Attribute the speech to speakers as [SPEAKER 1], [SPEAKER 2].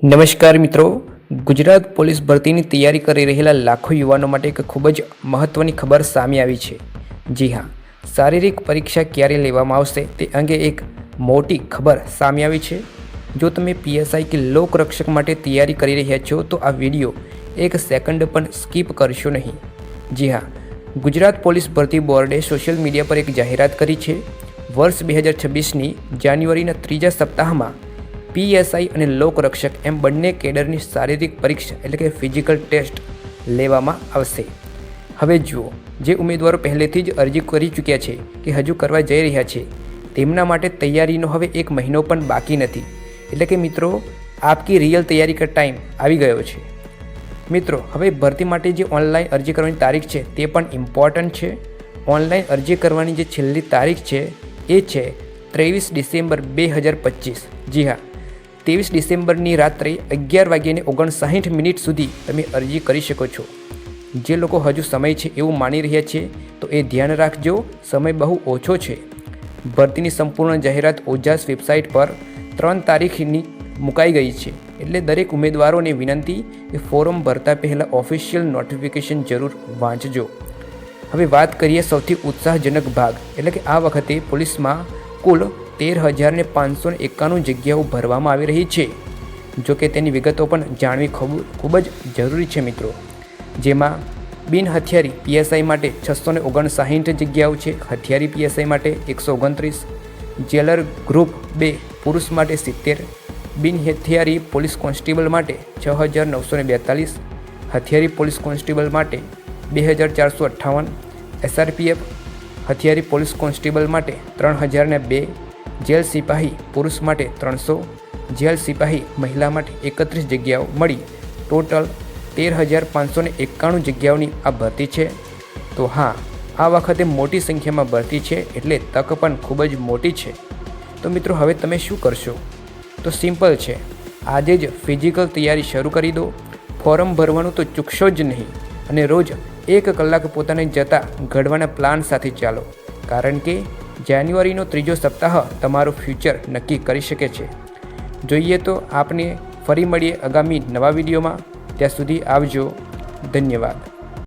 [SPEAKER 1] નમસ્કાર મિત્રો, ગુજરાત પોલીસ ભરતીની તૈયારી કરી રહેલા લાખો યુવાનો માટે એક ખૂબ જ મહત્ત્વની ખબર સામે આવી છે। જી હા, શારીરિક પરીક્ષા ક્યારે લેવામાં આવશે તે અંગે એક મોટી ખબર સામે આવી છે। જો તમે પીએસઆઈ કે લોકરક્ષક માટે તૈયારી કરી રહ્યા છો તો આ વિડીયો એક સેકન્ડ પણ સ્કીપ કરશો નહીં। જી હા, ગુજરાત પોલીસ ભરતી બોર્ડે સોશિયલ મીડિયા પર એક જાહેરાત કરી છે। વર્ષ 2026ની જાન્યુઆરીના ત્રીજા સપ્તાહમાં પીએસઆઈ અને લોકરક્ષક એમ બંને કેડરની શારીરિક પરીક્ષા એટલે કે ફિઝિકલ ટેસ્ટ લેવામાં આવશે। હવે જુઓ, જે ઉમેદવારો પહેલેથી જ અરજી કરી ચૂક્યા છે કે હજુ કરવા જઈ રહ્યા છે તેમના માટે તૈયારીનો હવે એક મહિનો પણ બાકી નથી। એટલે કે મિત્રો, આપકી રિયલ તૈયારી કા ટાઈમ આવી ગયો છે। મિત્રો, હવે ભરતી માટે જે ઓનલાઈન અરજી કરવાની તારીખ છે તે પણ ઇમ્પોર્ટન્ટ છે। ઓનલાઈન અરજી કરવાની જે છેલ્લી તારીખ છે એ છે 23 ડિસેમ્બર 2025। જી હા, 23 ડિસેમ્બરની રાત્રે 11:59 સુધી તમે અરજી કરી શકો છો। જે લોકો હજુ સમય છે એવું માની રહ્યા છે તો એ ધ્યાન રાખજો, સમય બહુ ઓછો છે। ભરતીની સંપૂર્ણ જાહેરાત ઓજાસ વેબસાઇટ પર 3 તારીખની મુકાઈ ગઈ છે। એટલે દરેક ઉમેદવારોને વિનંતી કે ફોર્મ ભરતા પહેલાં ઓફિશિયલ નોટિફિકેશન જરૂર વાંચજો। હવે વાત કરીએ સૌથી ઉત્સાહજનક ભાગ, એટલે કે આ વખતે પોલીસમાં કુલ 13,591 જગ્યાઓ ભરવામાં આવી રહી છે। જો કે તેની વિગતો પણ જાણવી ખૂબ જ જરૂરી છે મિત્રો। જેમાં બિન હથિયારી પીએસઆઈ માટે 659 જગ્યાઓ છે, હથિયારી પીએસઆઈ માટે 129, જેલર ગ્રુપ 2 પુરુષ માટે 70, બિન હથિયારી પોલીસ કોન્સ્ટેબલ માટે 6,942, હથિયારી પોલીસ કોન્સ્ટેબલ માટે 2,458, એસઆરપીએફ હથિયારી પોલીસ કોન્સ્ટેબલ માટે 3,002, જેલ સિપાહી પુરુષ માટે 300, જેલ સિપાહી મહિલા માટે 31 જગ્યાઓ મળી ટોટલ 13,591 જગ્યાઓની આ ભરતી છે। તો હા, આ વખતે મોટી સંખ્યામાં ભરતી છે એટલે તક પણ ખૂબ જ મોટી છે। તો મિત્રો, હવે તમે શું કરશો? તો સિમ્પલ છે, આજે જ ફિઝિકલ તૈયારી શરૂ કરી દો। ફોર્મ ભરવાનું તો ચૂકશો જ નહીં અને રોજ 1 કલાક પોતાને જતા ઘડવાના પ્લાન સાથે ચાલો, કારણ કે જાન્યુઆરીનો ત્રીજો સપ્તાહ તમારું ફ્યુચર નક્કી કરી શકે છે। જોઈએ તો આપને ફરી મળીએ આગામી નવા વિડીયોમાં। ત્યાં સુધી આવજો, ધન્યવાદ।